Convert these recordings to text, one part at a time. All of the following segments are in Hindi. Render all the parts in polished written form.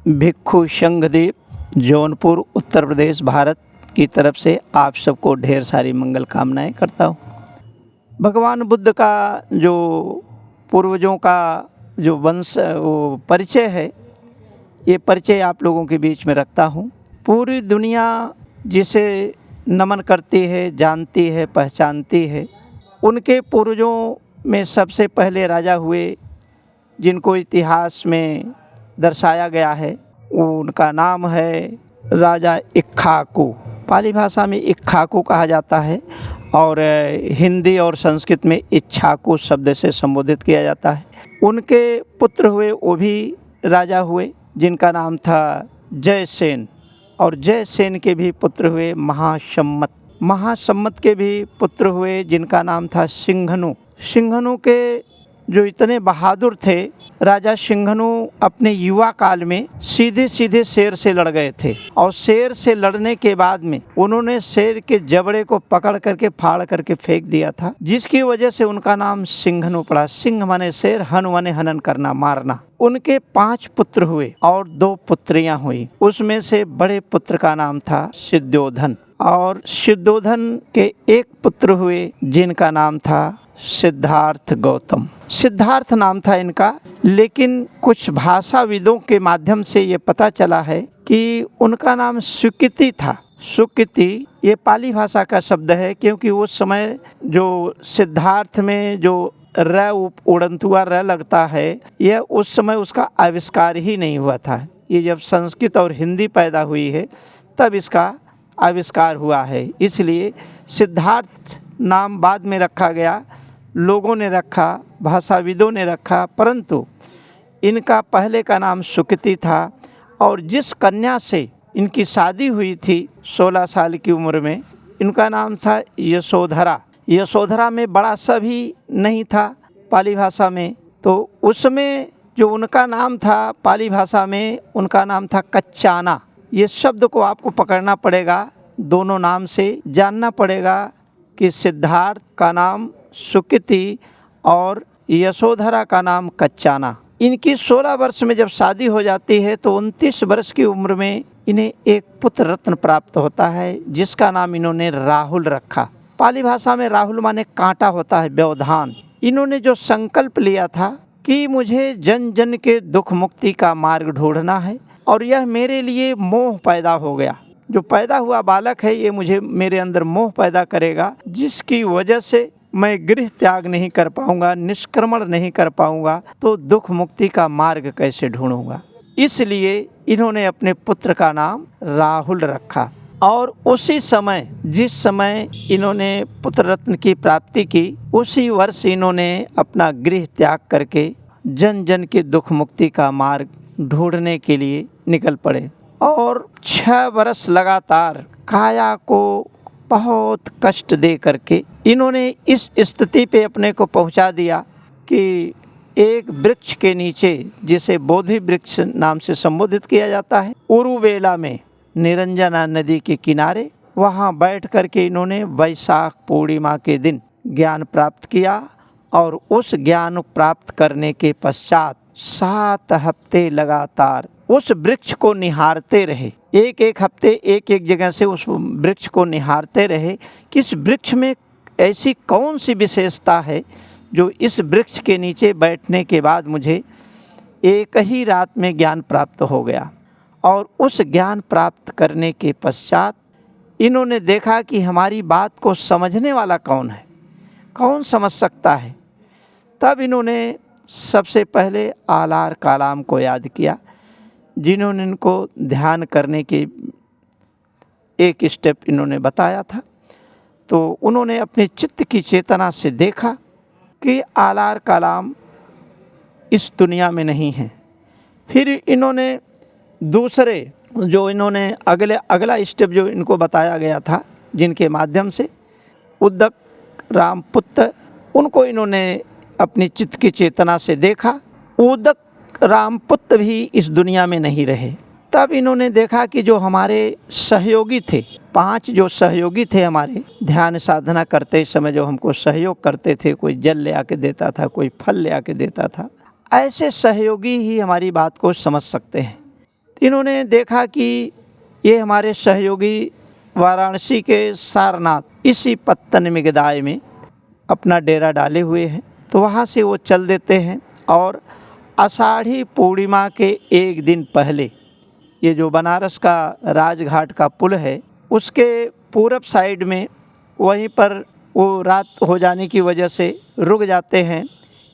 भिक्खु संघदेव, जौनपुर, उत्तर प्रदेश, भारत की तरफ से आप सबको ढेर सारी मंगल कामनाएं करता हूँ। भगवान बुद्ध का जो पूर्वजों का जो वंश वो परिचय है, ये परिचय आप लोगों के बीच में रखता हूँ। पूरी दुनिया जिसे नमन करती है, जानती है, पहचानती है, उनके पूर्वजों में सबसे पहले राजा हुए जिनको इतिहास में दर्शाया गया है, उनका नाम है राजा इक्ष्वाकु। पाली भाषा में इक्ष्वाकु कहा जाता है और हिंदी और संस्कृत में इक्ष्वाकु शब्द से संबोधित किया जाता है। उनके पुत्र हुए, वो भी राजा हुए जिनका नाम था जयसेन, और जयसेन के भी पुत्र हुए महासम्मत। महासम्मत के भी पुत्र हुए जिनका नाम था सिंघनु। सिंघनु के जो इतने बहादुर थे, राजा सिंघनु अपने युवा काल में सीधे सीधे शेर से लड़ गए थे, और शेर से लड़ने के बाद में उन्होंने शेर के जबड़े को पकड़ करके फाड़ करके फेंक दिया था, जिसकी वजह से उनका नाम सिंघनु पड़ा। सिंह माने शेर, हनु माने हनन करना, मारना। उनके 5 पुत्र हुए और 2 पुत्रियां हुई। उसमें से बड़े पुत्र का नाम था सिद्धोधन, और सिद्धोधन के एक पुत्र हुए जिनका नाम था सिद्धार्थ गौतम। सिद्धार्थ नाम था इनका, लेकिन कुछ भाषाविदों के माध्यम से ये पता चला है कि उनका नाम सुकृति था। सुकृति ये पाली भाषा का शब्द है, क्योंकि उस समय जो सिद्धार्थ में जो र उड़नतुआ र लगता है, यह उस समय उसका आविष्कार ही नहीं हुआ था। ये जब संस्कृत और हिंदी पैदा हुई है तब इसका आविष्कार हुआ है, इसलिए सिद्धार्थ नाम बाद में रखा गया। लोगों ने रखा, भाषाविदों ने रखा, परंतु इनका पहले का नाम सुकृति था। और जिस कन्या से इनकी शादी हुई थी 16 साल की उम्र में, इनका नाम था यशोधरा। यशोधरा में बड़ा सा भी नहीं था पाली भाषा में, तो उसमें जो उनका नाम था पाली भाषा में, उनका नाम था कच्चाना। ये शब्द को आपको पकड़ना पड़ेगा, दोनों नाम से जानना पड़ेगा कि सिद्धार्थ का नाम सुकृति और यशोधरा का नाम कच्चाना। इनकी 16 वर्ष में जब शादी हो जाती है तो 29 वर्ष की उम्र में इन्हें एक पुत्र रत्न प्राप्त होता है, जिसका नाम इन्होंने राहुल रखा। पाली भाषा में राहुल माने कांटा होता है, व्यवधान। इन्होंने जो संकल्प लिया था कि मुझे जन जन के दुख मुक्ति का मार्ग ढूंढना है, और यह मेरे लिए मोह पैदा हो गया। जो पैदा हुआ बालक है, ये मुझे मेरे अंदर मोह पैदा करेगा, जिसकी वजह से मैं गृह त्याग नहीं कर पाऊंगा, निष्क्रमण नहीं कर पाऊंगा, तो दुख मुक्ति का मार्ग कैसे ढूंढूंगा। इसलिए इन्होंने अपने पुत्र का नाम राहुल रखा। और उसी समय, जिस समय इन्होंने पुत्र रत्न की प्राप्ति की, उसी वर्ष इन्होंने अपना गृह त्याग करके जन जन के दुख मुक्ति का मार्ग ढूंढने के लिए निकल पड़े। और 6 वर्ष लगातार काया को बहुत कष्ट दे करके इन्होंने इस स्थिति पे अपने को पहुंचा दिया कि एक वृक्ष के नीचे, जिसे बोधि वृक्ष नाम से संबोधित किया जाता है, उरुवेला में निरंजना नदी के किनारे, वहाँ बैठ करके इन्होंने वैशाख पूर्णिमा के दिन ज्ञान प्राप्त किया। और उस ज्ञान प्राप्त करने के पश्चात 7 हफ्ते लगातार उस वृक्ष को निहारते रहे। एक एक हफ्ते एक एक जगह से उस वृक्ष को निहारते रहे कि इस वृक्ष में ऐसी कौन सी विशेषता है जो इस वृक्ष के नीचे बैठने के बाद मुझे एक ही रात में ज्ञान प्राप्त हो गया। और उस ज्ञान प्राप्त करने के पश्चात इन्होंने देखा कि हमारी बात को समझने वाला कौन है, कौन समझ सकता है। तब इन्होंने सबसे पहले आलार कालाम को याद किया, जिन्होंने इनको ध्यान करने की एक स्टेप इन्होंने बताया था। तो उन्होंने अपने चित्त की चेतना से देखा कि आलार कालाम इस दुनिया में नहीं है। फिर इन्होंने दूसरे जो इन्होंने अगला स्टेप जो इनको बताया गया था, जिनके माध्यम से उद्दक राम पुत्र, उनको इन्होंने अपनी चित्त की चेतना से देखा। उद्दक रामपुत्र भी इस दुनिया में नहीं रहे। तब इन्होंने देखा कि जो हमारे सहयोगी थे, 5 जो सहयोगी थे हमारे ध्यान साधना करते समय जो हमको सहयोग करते थे, कोई जल ले आके देता था, कोई फल ले आके देता था, ऐसे सहयोगी ही हमारी बात को समझ सकते हैं। इन्होंने देखा कि ये हमारे सहयोगी वाराणसी के सारनाथ इसी पत्तन मिगदाय में अपना डेरा डाले हुए हैं, तो वहाँ से वो चल देते हैं और आषाढ़ी पूर्णिमा के एक दिन पहले ये जो बनारस का राजघाट का पुल है उसके पूरब साइड में वहीं पर वो रात हो जाने की वजह से रुक जाते हैं,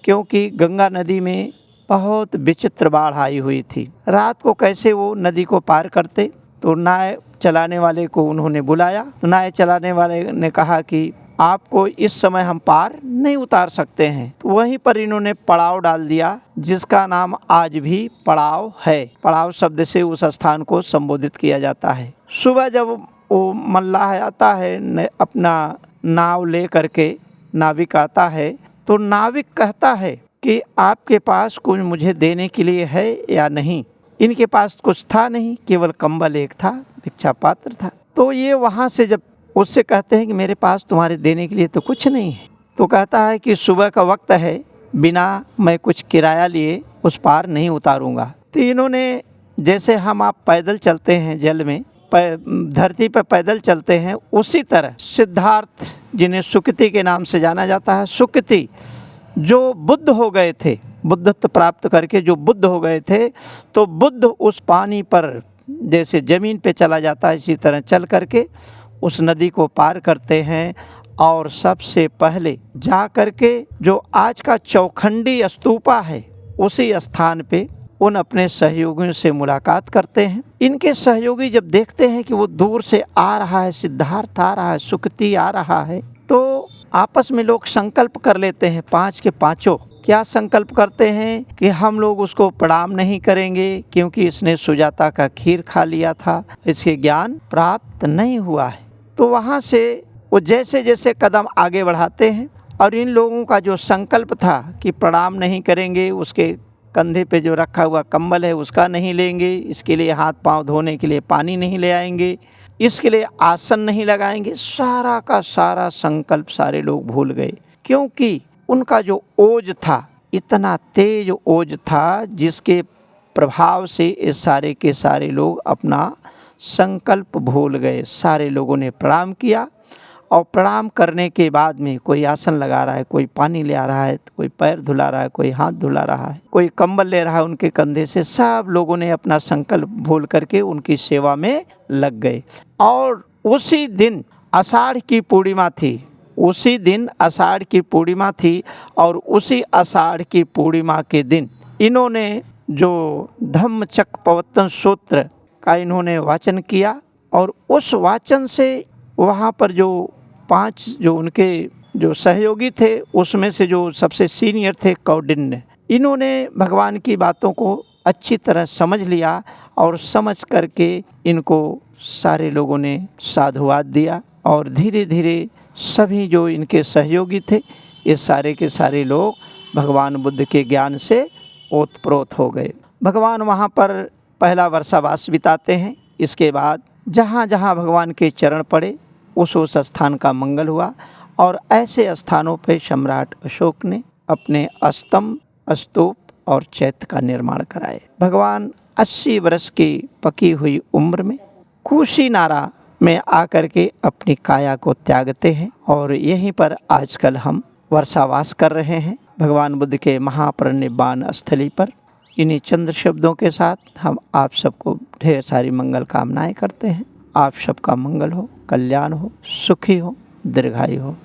क्योंकि गंगा नदी में बहुत विचित्र बाढ़ आई हुई थी। रात को कैसे वो नदी को पार करते, तो नाव चलाने वाले को उन्होंने बुलाया। तो नाव चलाने वाले ने कहा कि आपको इस समय हम पार नहीं उतार सकते हैं। तो वहीं पर इन्होंने पड़ाव डाल दिया, जिसका नाम आज भी पड़ाव है। पड़ाव शब्द से उस स्थान को संबोधित किया जाता है। सुबह जब वो मल्लाह आता है अपना नाव ले करके, नाविक आता है, तो नाविक कहता है कि आपके पास कुछ मुझे देने के लिए है या नहीं। इनके पास कुछ था नहीं, केवल कंबल एक था, भिक्षा पात्र था। तो ये वहाँ से जब उससे कहते हैं कि मेरे पास तुम्हारे देने के लिए तो कुछ नहीं है, तो कहता है कि सुबह का वक्त है, बिना मैं कुछ किराया लिए उस पार नहीं उतारूंगा। तो इन्होंने, जैसे हम आप पैदल चलते हैं जल में, धरती पर पैदल चलते हैं, उसी तरह सिद्धार्थ जिन्हें सुकृति के नाम से जाना जाता है, सुकृति जो बुद्ध हो गए थे, बुद्धत्व प्राप्त करके जो बुद्ध हो गए थे, तो बुद्ध उस पानी पर जैसे ज़मीन पे चला जाता है, इसी तरह चल करके उस नदी को पार करते हैं और सबसे पहले जा करके जो आज का चौखंडी स्तूपा है उसी स्थान पे उन अपने सहयोगियों से मुलाकात करते हैं। इनके सहयोगी जब देखते हैं कि वो दूर से आ रहा है, सिद्धार्थ आ रहा है, सुकृति आ रहा है, तो आपस में लोग संकल्प कर लेते हैं, पांच के पांचों। क्या संकल्प करते हैं कि हम लोग उसको प्रणाम नहीं करेंगे, क्योंकि इसने सुजाता का खीर खा लिया था, इसके ज्ञान प्राप्त नहीं हुआ है। तो वहाँ से वो जैसे जैसे कदम आगे बढ़ाते हैं और इन लोगों का जो संकल्प था कि प्रणाम नहीं करेंगे, उसके कंधे पे जो रखा हुआ कंबल है उसका नहीं लेंगे, इसके लिए हाथ पांव धोने के लिए पानी नहीं ले आएंगे, इसके लिए आसन नहीं लगाएंगे, सारा का सारा संकल्प सारे लोग भूल गए। क्योंकि उनका जो ओज था, इतना तेज ओज था, जिसके प्रभाव से ये सारे के सारे लोग अपना संकल्प भूल गए। सारे लोगों ने प्रणाम किया और प्रणाम करने के बाद में कोई आसन लगा रहा है, कोई पानी ले आ रहा है, कोई पैर धुला रहा है, कोई हाथ धुला रहा है, कोई कंबल ले रहा है उनके कंधे से। सब लोगों ने अपना संकल्प भूल करके उनकी सेवा में लग गए। और उसी दिन आषाढ़ की पूर्णिमा थी, उसी दिन आषाढ़ की पूर्णिमा थी और उसी आषाढ़ की पूर्णिमा के दिन इन्होंने जो धम्मचक्र प्रवर्तन सूत्र का इन्होंने वाचन किया और उस वाचन से वहाँ पर जो 5 जो उनके जो सहयोगी थे, उसमें से जो सबसे सीनियर थे कौंडिन्य, इन्होंने भगवान की बातों को अच्छी तरह समझ लिया और समझ करके इनको सारे लोगों ने साधुवाद दिया और धीरे धीरे सभी जो इनके सहयोगी थे, ये सारे के सारे लोग भगवान बुद्ध के ज्ञान से ओतप्रोत हो गए। भगवान वहाँ पर पहला वर्षावास बिताते हैं। इसके बाद जहाँ जहाँ भगवान के चरण पड़े उस स्थान का मंगल हुआ और ऐसे स्थानों पे सम्राट अशोक ने अपने स्तंभ, स्तूप और चैत्य का निर्माण कराए। भगवान 80 वर्ष की पकी हुई उम्र में कुशीनारा में आकर के अपनी काया को त्यागते हैं और यहीं पर आजकल हम वर्षावास कर रहे हैं भगवान बुद्ध के महापरिनिर्वाण स्थली पर। इन्हीं चंद शब्दों के साथ हम आप सबको ढेर सारी मंगल कामनाएं करते हैं। आप सबका मंगल हो, कल्याण हो, सुखी हो, दीर्घायु हो।